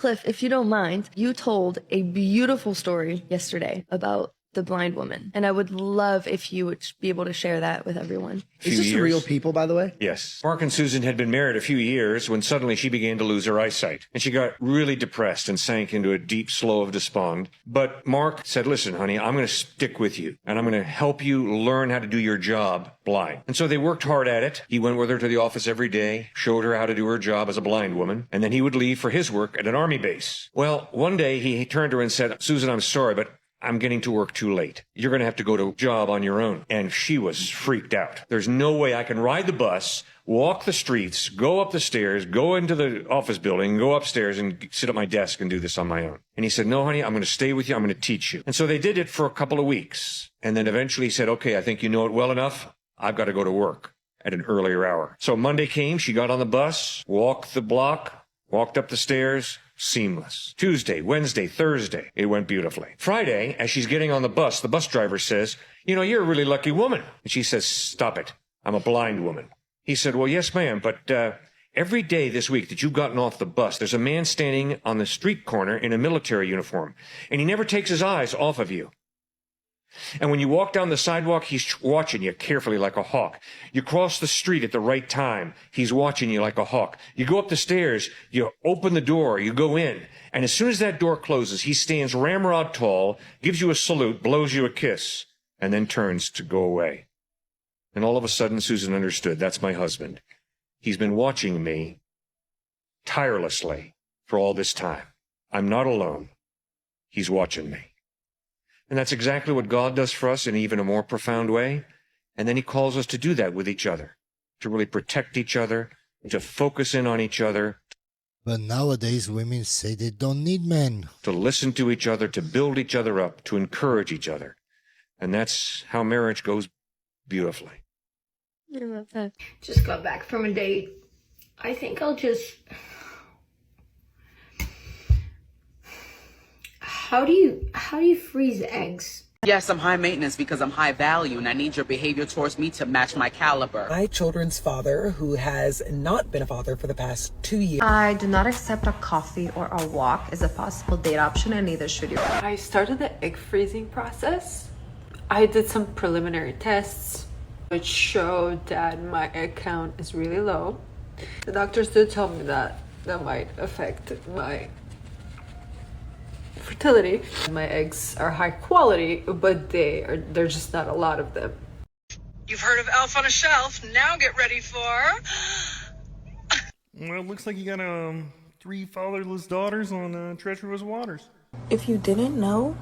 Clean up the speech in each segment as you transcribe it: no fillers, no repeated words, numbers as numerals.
Cliff, if you don't mind, you told a beautiful story yesterday about the blind woman, and I would love if you would be able to share that with everyone. Is this real people, by the way? Yes. Mark and Susan had been married a few years when suddenly she began to lose her eyesight, and she got really depressed and sank into a deep slough of despond. But Mark said, listen, honey, I'm going to stick with you, and I'm going to help you learn how to do your job blind. And so they worked hard at it. He went with her to the office every day, showed her how to do her job as a blind woman, and then he would leave for his work at an army base. Well, one day he turned to her and said, Susan, I'm sorry, but I'm getting to work too late. You're going to have to go to a job on your own. And she was freaked out. There's no way I can ride the bus, walk the streets, go up the stairs, go into the office building, go upstairs and sit at my desk and do this on my own. And he said, no, honey, I'm going to stay with you. I'm going to teach you. And so they did it for a couple of weeks. And then eventually he said, okay, I think you know it well enough. I've got to go to work at an earlier hour. So Monday came, she got on the bus, walked the block, walked up the stairs, seamless. Tuesday, Wednesday, Thursday, it went beautifully. Friday, as she's getting on the bus driver says, you know, you're a really lucky woman. And she says, stop it. I'm a blind woman. He said, well, yes, ma'am, but every day this week that you've gotten off the bus, there's a man standing on the street corner in a military uniform, and he never takes his eyes off of you. And when you walk down the sidewalk, he's watching you carefully like a hawk. You cross the street at the right time, he's watching you like a hawk. You go up the stairs, you open the door, you go in, and as soon as that door closes, he stands ramrod tall, gives you a salute, blows you a kiss, and then turns to go away. And all of a sudden, Susan understood, that's my husband. He's been watching me tirelessly for all this time. I'm not alone. He's watching me. And that's exactly what God does for us in even a more profound way. And then he calls us to do that with each other, to really protect each other, to focus in on each other. But nowadays women say they don't need men. To listen to each other, to build each other up, to encourage each other. And that's how marriage goes beautifully. I love that. Just got back from a date. I think I'll just... How do you freeze eggs? Yes, I'm high maintenance because I'm high value and I need your behavior towards me to match my caliber. My children's father, who has not been a father for the past 2 years. I do not accept a coffee or a walk as a possible date option, and neither should you. I started the egg freezing process. I did some preliminary tests which showed that my egg count is really low. The doctors did tell me that might affect my fertility. My eggs are high quality, but there's just not a lot of them. You've heard of Elf on a Shelf. Now get ready for... Well, it looks like you got 3 fatherless daughters on treacherous waters. If you didn't know,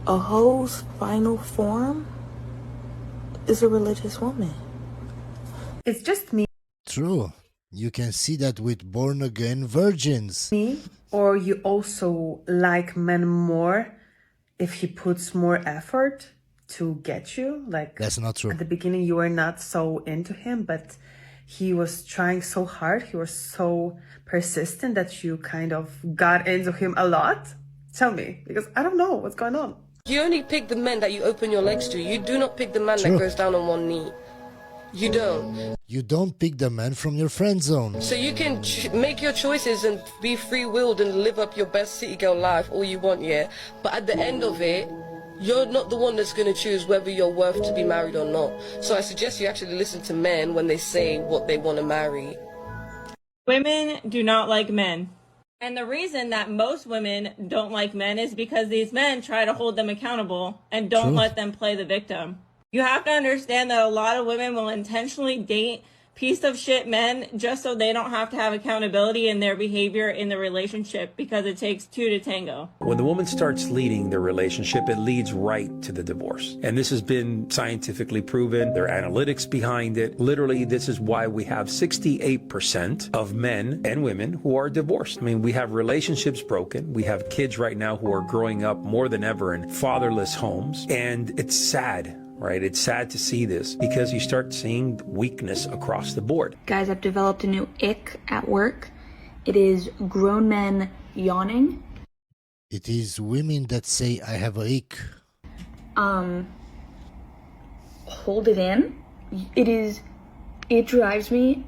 a hoe's final form is a religious woman. It's just me. True. You can see that with born-again virgins. Me? Or you also like men more if he puts more effort to get you? Like, that's not true. At the beginning you were not so into him, but he was trying so hard, he was so persistent that you kind of got into him a lot? Tell me, because I don't know what's going on. You only pick the men that you open your legs to. You do not pick the man that goes down on one knee. You don't. You don't pick the man from your friend zone. So you can make your choices and be free-willed and live up your best city girl life all you want, yeah? But at the end of it, you're not the one that's going to choose whether you're worth to be married or not. So I suggest you actually listen to men when they say what they want to marry. Women do not like men. And the reason that most women don't like men is because these men try to hold them accountable and don't let them play the victim. You have to understand that a lot of women will intentionally date piece of shit men just so they don't have to have accountability in their behavior in the relationship, because it takes 2 to tango. When the woman starts leading the relationship, it leads right to the divorce. And this has been scientifically proven. There are analytics behind it. Literally, this is why we have 68% of men and women who are divorced. I mean, we have relationships broken. We have kids right now who are growing up more than ever in fatherless homes. And it's sad. Right? It's sad to see this because you start seeing weakness across the board. Guys, I've developed a new ick at work. It is grown men yawning. It is women that say, I have a ick. Hold it in. It drives me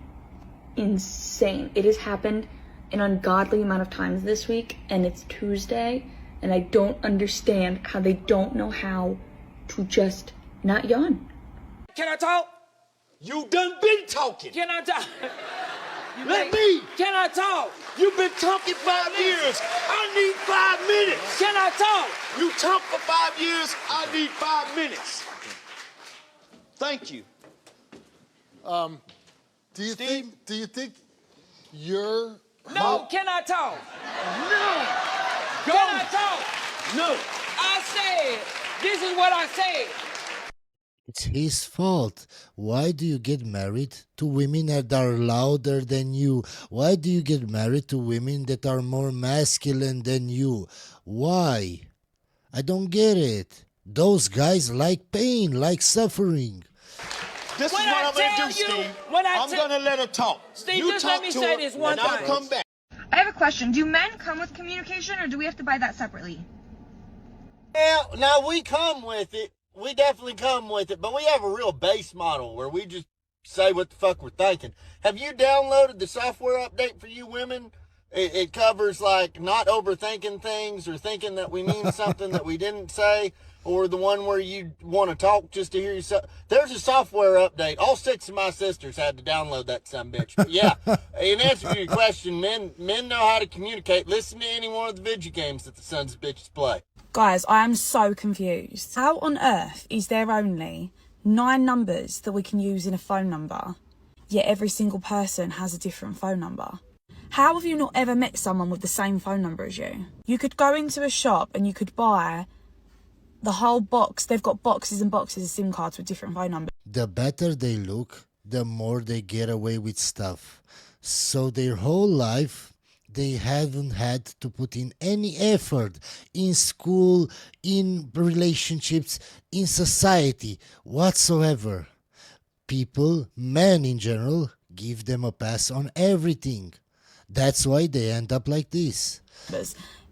insane. It has happened an ungodly amount of times this week, and it's Tuesday, and I don't understand how they don't know how to just not yawn. Can I talk? You done been talking. Can I talk? Let me. Can I talk? You've been talking 5 years. I need 5 minutes. Can I talk? You talk for 5 years. I need 5 minutes. Thank you. Do you think you're... No, can I talk? No. Go. Can I talk? No. I said, this is what I said. It's his fault. Why do you get married to women that are louder than you? Why do you get married to women that are more masculine than you? Why? I don't get it. Those guys like pain, like suffering. This is what I'm going to do, Steve. I'm going to let her talk. Steve, you just talk let me to say her, this one and thing. I'll come back. I have a question. Do men come with communication, or do we have to buy that separately? Yeah, now we come with it. We definitely come with it, but we have a real base model where we just say what the fuck we're thinking. Have you downloaded the software update for you women? It covers like not overthinking things or thinking that we mean something that we didn't say, or the one where you want to talk just to hear yourself. There's a software update. All 6 of my sisters had to download that sumbitch. But yeah, in answer to your question, men know how to communicate. Listen to any one of the video games that the sons of bitches play. Guys, I am so confused. How on earth is there only 9 numbers that we can use in a phone number, yet every single person has a different phone number? How have you not ever met someone with the same phone number as you? You could go into a shop and you could buy the whole box. They've got boxes and boxes of SIM cards with different phone numbers. The better they look, the more they get away with stuff. So their whole life, they haven't had to put in any effort in school, in relationships, in society, whatsoever. People, men in general, give them a pass on everything. That's why they end up like this.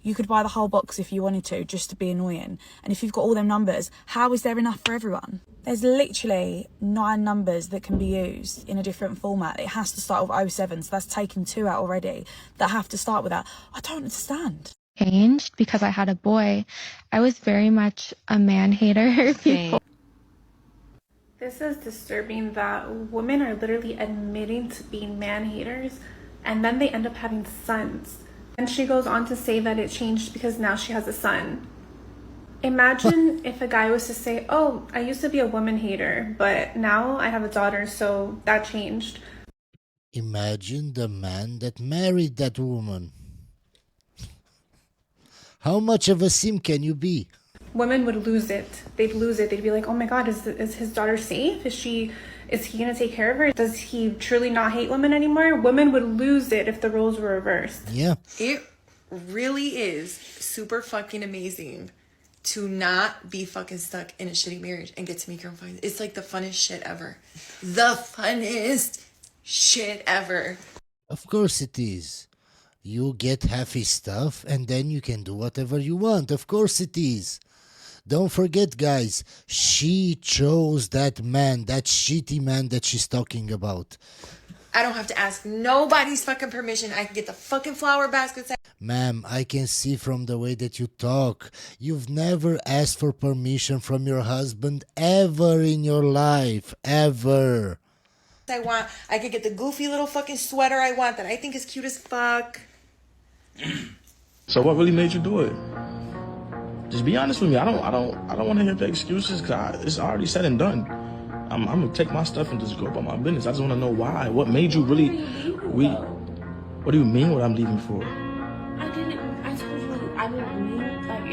You could buy the whole box if you wanted to, just to be annoying. And if you've got all them numbers, how is there enough for everyone? There's literally 9 numbers that can be used in a different format. It has to start with 07, so that's taken 2 out already that have to start with that. I don't understand. Changed because I had a boy. I was very much a man hater before. This is disturbing that women are literally admitting to being man haters, and then they end up having sons. And she goes on to say that it changed because now she has a son. Imagine if a guy was to say, oh, I used to be a woman hater, but now I have a daughter, so that changed. Imagine the man that married that woman. How much of a sim can you be? Women would lose it. They'd lose it. They'd be like, oh my God, is his daughter safe? Is he going to take care of her? Does he truly not hate women anymore? Women would lose it if the roles were reversed. Yeah. It really is super fucking amazing to not be fucking stuck in a shitty marriage and get to make your own fucking... It's like the funnest shit ever. The funnest shit ever. Of course it is. You get half his stuff and then you can do whatever you want. Of course it is. Don't forget, guys, she chose that man, that shitty man that she's talking about. I don't have to ask nobody's fucking permission. I can get the fucking flower baskets. Ma'am, I can see from the way that you talk, you've never asked for permission from your husband ever in your life. Ever. I want. I could get the goofy little fucking sweater I want that I think is cute as fuck. So what really made you do it? Just be honest with me. I don't want to hear the excuses because it's already said and done. I'm gonna take my stuff and just go about my business. I just want to know why. What made you really? What do you mean? What I'm leaving for? I told you I didn't mean like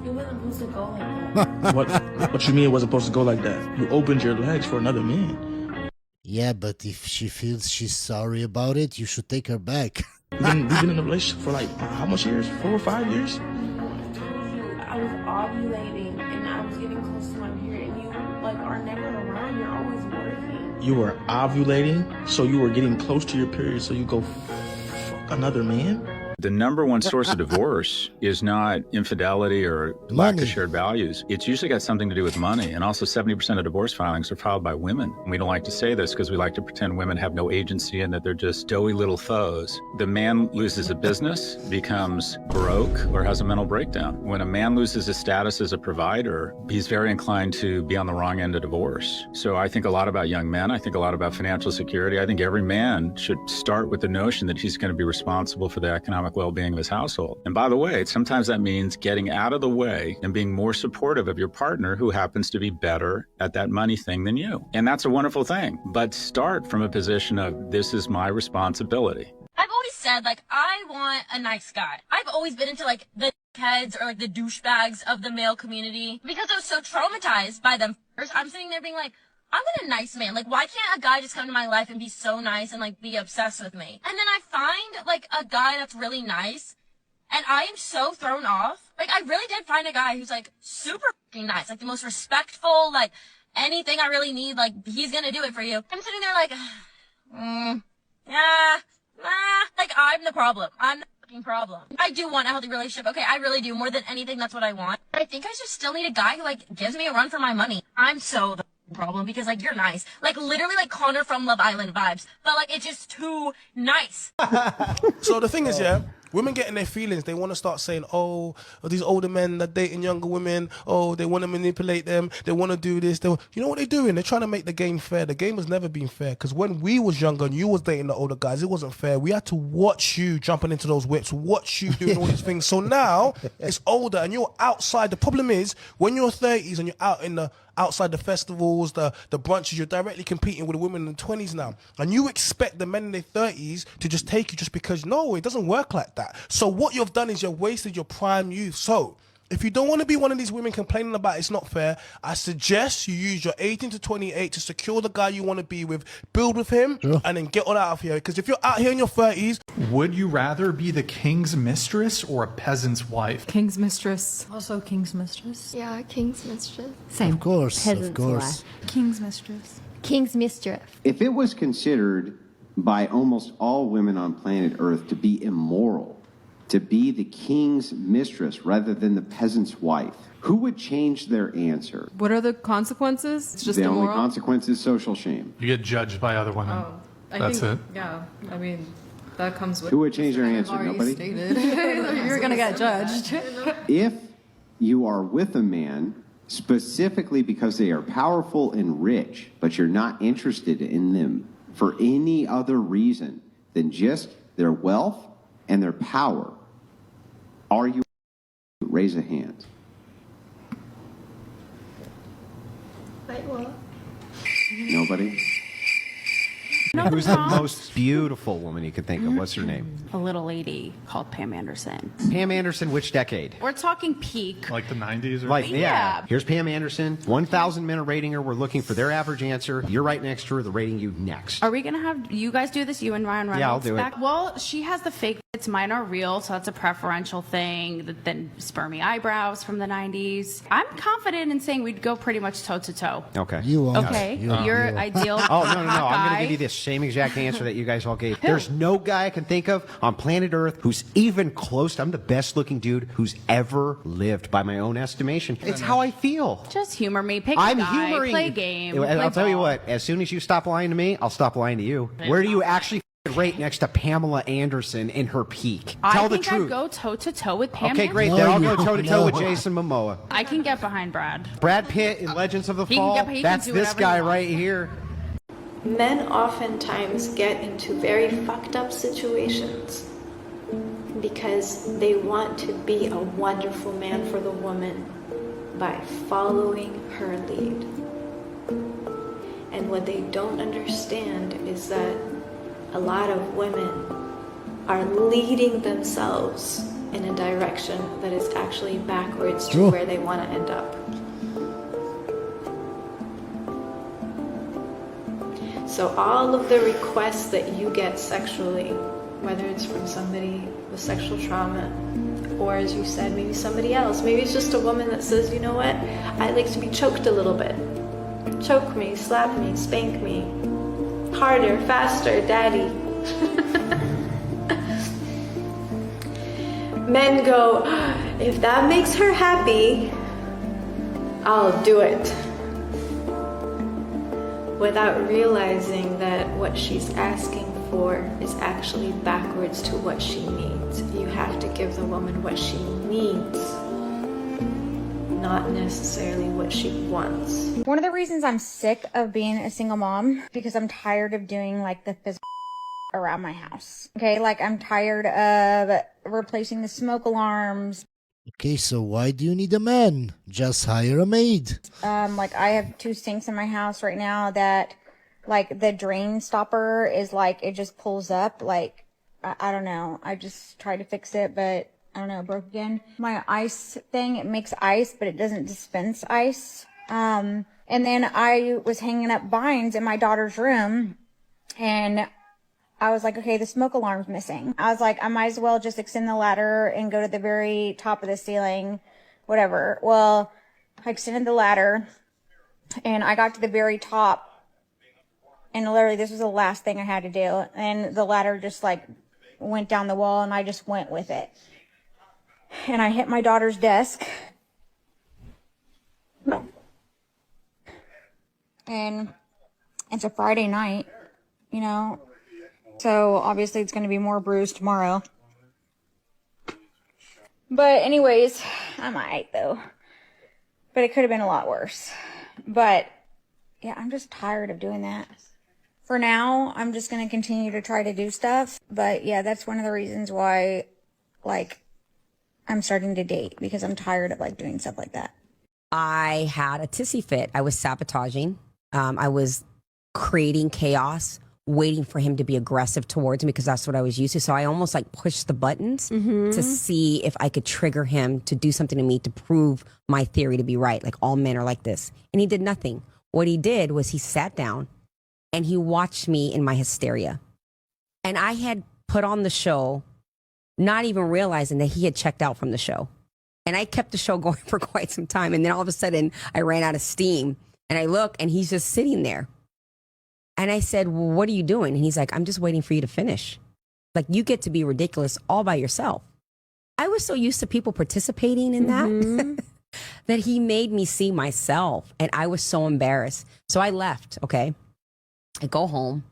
it wasn't supposed to go like that. What you mean it wasn't supposed to go like that? You opened your legs for another man. Yeah, but if she feels she's sorry about it, you should take her back. We've been in a relationship for like how much years? 4 or 5 years? I was ovulating and I was getting close to my period, and you like are never around. You're always working. You were ovulating, so you were getting close to your period, so you go fuck another man? The number one source of divorce is not infidelity or lack of shared values. It's usually got something to do with money. And also 70% of divorce filings are filed by women. And we don't like to say this because we like to pretend women have no agency and that they're just doughy little foes. The man loses a business, becomes broke, or has a mental breakdown. When a man loses his status as a provider, he's very inclined to be on the wrong end of divorce. So I think a lot about young men. I think a lot about financial security. I think every man should start with the notion that he's going to be responsible for the economic well-being of his household. And by the way, sometimes that means getting out of the way and being more supportive of your partner who happens to be better at that money thing than you. And that's a wonderful thing. But start from a position of, this is my responsibility. I've always said, like, I want a nice guy. I've always been into, like, the heads or, like, the douchebags of the male community because I was so traumatized by them. I'm sitting there being like, I want a nice man. Like, why can't a guy just come to my life and be so nice and, like, be obsessed with me? And then I find, like, a guy that's really nice, and I am so thrown off. Like, I really did find a guy who's, like, super fucking nice. Like, the most respectful, like, anything I really need, like, he's gonna do it for you. I'm sitting there like, like, I'm the problem. I'm the fucking problem. I do want a healthy relationship. Okay, I really do. More than anything, that's what I want. I think I just still need a guy who, like, gives me a run for my money. I'm so the problem because, like, you're nice. Like, literally, like, Connor from Love Island vibes. But, like, it's just too nice. So the thing is, yeah, women get in their feelings. They want to start saying, oh, these older men that dating younger women, oh, they want to manipulate them. They want to do this. You know what they're doing? They're trying to make the game fair. The game has never been fair because when we was younger and you was dating the older guys, it wasn't fair. We had to watch you jumping into those whips, watch you doing all these things. So now it's older and you're outside. The problem is when you're 30s and you're out in the outside the festivals, the brunches, you're directly competing with the women in the 20s now. And you expect the men in their 30s to just take you just because, no, it doesn't work like that. So what you've done is you've wasted your prime youth. So if you don't want to be one of these women complaining about it's not fair, I suggest you use your 18 to 28 to secure the guy you want to be with, build with him, and then get on out of here. Because if you're out here in your 30s... Would you rather be the king's mistress or a peasant's wife? King's mistress. Also king's mistress. Yeah, king's mistress. Same. Of course, Peasant's of course. wife. King's mistress. King's mistress. If it was considered by almost all women on planet Earth to be immoral to be the king's mistress rather than the peasant's wife, who would change their answer? What are the consequences? It's just the immoral? only consequence is social shame. You get judged by other women. Oh, That's it. Yeah, I mean, that comes with... Who would change their answer? Nobody? You're going to get judged. If you are with a man specifically because they are powerful and rich, but you're not interested in them for any other reason than just their wealth and their power, are you? Raise a hand. Wait, what? Nobody? Who's the most beautiful woman you could think of? What's her name? A little lady called Pam Anderson. Pam Anderson, which decade? We're talking peak. Like the 90s or Like, Yeah. yeah. Here's Pam Anderson. 1,000 men are rating her. We're looking for their average answer. You're right next to her. They're rating you next. Are we going to have you guys do this? You and Ryan Reynolds? Yeah, I'll do it. back? Well, she has the fake. It's mine are real, so that's a preferential thing. Then spermy eyebrows from the 90s. I'm confident in saying we'd go pretty much toe to toe. Okay. You are. Okay. Your ideal. Oh, no. I'm going guy. to give you the same exact answer that you guys all gave. There's no guy I can think of on planet Earth who's even close. I'm the best looking dude who's ever lived by my own estimation. It's how I feel. Just humor me. Pick I'm a guy. humoring. Play game. I'll play tell you ball. what, as soon as you stop lying to me, I'll stop lying to you. Where do you actually rate next to Pamela Anderson in her peak? Tell the I think truth. I'd go toe to toe with Pam. Okay, great. Anderson. Then I'll go toe to toe with Jason Momoa. I can get behind Brad. Brad Pitt in Legends of the He can Fall. get- he can That's do this whatever guy he wants. right here. Men oftentimes get into very fucked up situations because they want to be a wonderful man for the woman by following her lead. And what they don't understand is that a lot of women are leading themselves in a direction that is actually backwards to where they want to end up. So all of the requests that you get sexually, whether it's from somebody with sexual trauma, or as you said, maybe somebody else, maybe it's just a woman that says, you know what, I like to be choked a little bit. Choke me, slap me, spank me, harder, faster, daddy. Men go, if that makes her happy, I'll do it. Without realizing that what she's asking for is actually backwards to what she needs. You have to give the woman what she needs, not necessarily what she wants. One of the reasons I'm sick of being a single mom, because I'm tired of doing like the physical around my house. Okay, like I'm tired of replacing the smoke alarms. Okay, so why do you need a man? Just hire a maid. Like I have 2 sinks in my house right now that like the drain stopper is like, it just pulls up. Like, I don't know. I just tried to fix it, but I don't know, it broke again. My ice thing, it makes ice, but it doesn't dispense ice. And then I was hanging up vines in my daughter's room, and I was like, okay, the smoke alarm's missing. I was like, I might as well just extend the ladder and go to the very top of the ceiling, whatever. Well, I extended the ladder and I got to the very top, and literally this was the last thing I had to do. And the ladder just like went down the wall, and I just went with it. And I hit my daughter's desk. And it's a Friday night, you know, so obviously it's going to be more bruised tomorrow. But anyways, I'm alright though. But it could have been a lot worse. But yeah, I'm just tired of doing that. For now, I'm just going to continue to try to do stuff. But yeah, that's one of the reasons why, like, I'm starting to date, because I'm tired of like doing stuff like that. I had a tissy fit. I was sabotaging. I was creating chaos, waiting for him to be aggressive towards me, because that's what I was used to. So I almost like pushed the buttons to see if I could trigger him to do something to me to prove my theory to be right. Like all men are like this. And he did nothing. What he did was he sat down and he watched me in my hysteria. And I had put on the show, not even realizing that he had checked out from the show. And I kept the show going for quite some time. And then all of a sudden I ran out of steam, and I look and he's just sitting there. And I said, well, what are you doing? And he's like, I'm just waiting for you to finish. Like, you get to be ridiculous all by yourself. I was so used to people participating in that that he made me see myself. And I was so embarrassed. So I left, okay? I go home.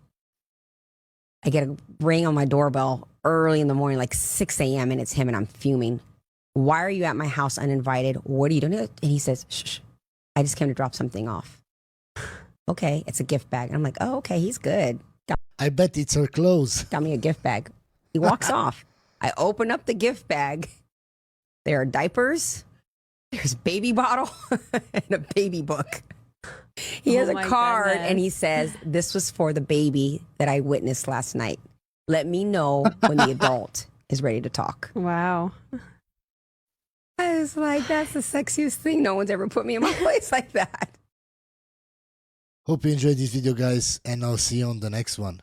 I get a ring on my doorbell early in the morning, like 6 a.m., and it's him, and I'm fuming. Why are you at my house uninvited? What are you doing? And he says, shh, I just came to drop something off. Okay, it's a gift bag. And I'm like, oh, okay, he's good. I bet it's her clothes. Got me a gift bag. He walks off. I open up the gift bag. There are diapers. There's a baby bottle and a baby book. He has a card, and he says, this was for the baby that I witnessed last night. Let me know when the adult is ready to talk. Wow. I was like, that's the sexiest thing. No one's ever put me in my place like that. Hope you enjoyed this video, guys, and I'll see you on the next one.